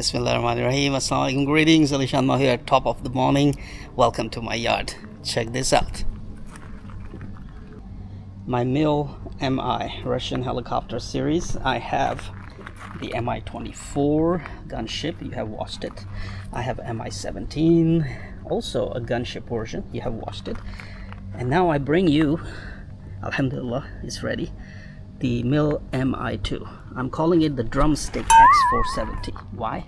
Bismillahirrahmanirrahim. Assalamualaikum. Greetings. Alishan Ma here, top of the morning. Welcome to my yard. Check this out. My Mi Russian helicopter series. I have the Mi-24 gunship. You have watched it. I have Mi-17, also a gunship version. You have watched it. And now I bring you, Alhamdulillah, it's ready, the Mi-2. I'm calling it the Drumstick X470. Why?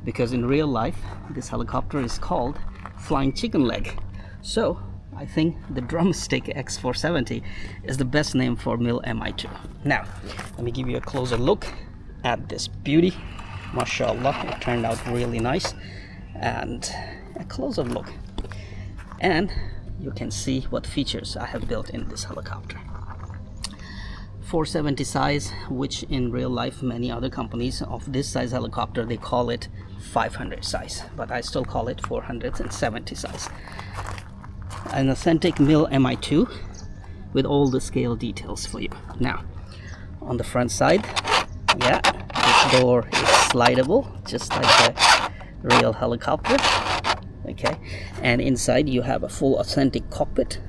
Because in real life, this helicopter is called Flying Chicken Leg. So I think the Drumstick X470 is the best name for Mi-2. Now, let me give you a closer look at this beauty. MashaAllah, it turned out really nice. And a closer look. And you can see what features I have built in this helicopter. 470 size, which in real life many other companies of this size helicopter, they call it 500 size, but I still call it 470 size. An authentic Mi-2 with all the scale details for you. Now, on the front side, yeah, this door is slidable, just like a real helicopter. Okay, and inside you have a full authentic cockpit,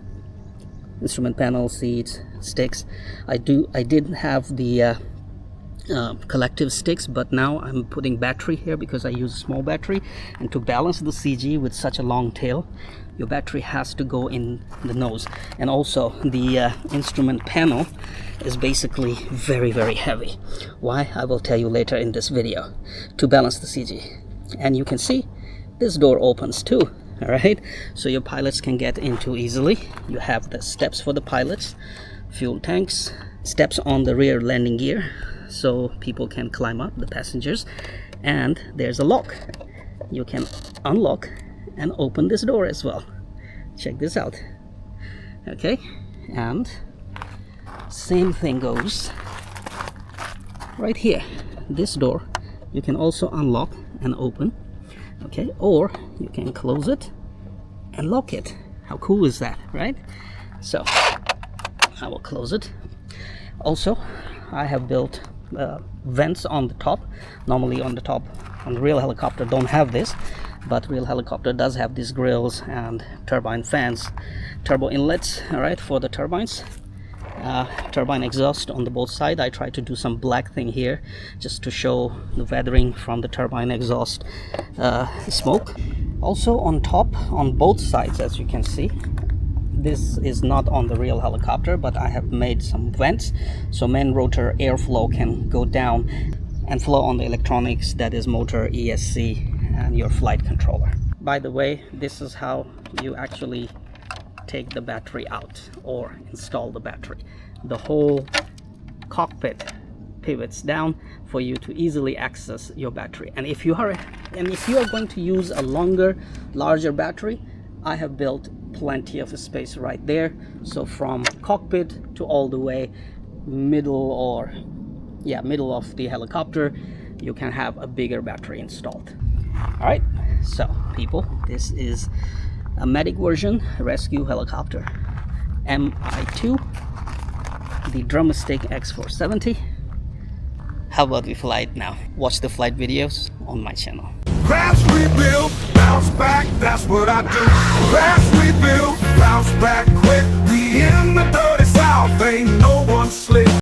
instrument panel, seats, sticks. I didn't have the collective sticks, but now I'm putting battery here because I use a small battery, and to balance the CG with such a long tail, your battery has to go in the nose. And also the instrument panel is basically very heavy. Why? I will tell you later in this video, to balance the CG. And you can see this door opens too. All right, so your pilots can get into easily. You have the steps for the pilots, fuel tanks, steps on the rear landing gear so people can climb up, the passengers, and there's a lock. You can unlock and open this door as well. Check this out. Okay, and same thing goes right here. This door you can also unlock and open. Okay, or you can close it and lock it. How cool is that, right? So I will close it. Also, I have built vents on the top. Normally on the top, on the real helicopter don't have this, but real helicopter does have these grills and turbine fans, turbo inlets, all right, for the turbines. Turbine exhaust on the both sides. I try to do some black thing here just to show the weathering from the turbine exhaust smoke. Also on top, on both sides, as you can see, this is not on the real helicopter, but I have made some vents so main rotor airflow can go down and flow on the electronics, that is motor, ESC, and your flight controller. By the way, this is how you actually take the battery out or install the battery. The whole cockpit pivots down for you to easily access your battery. And if you are going to use a larger battery, I have built plenty of space right there. So from cockpit to all the way middle of the helicopter, you can have a bigger battery installed. All right, so people, this is a medic version rescue helicopter, Mi-2, the Drumstick X470. How about we fly it now? Watch the flight videos on my channel. Crash, rebuild, bounce back, that's what I do. Crash, rebuild, bounce back quick. We in the dirty south, ain't no one slick.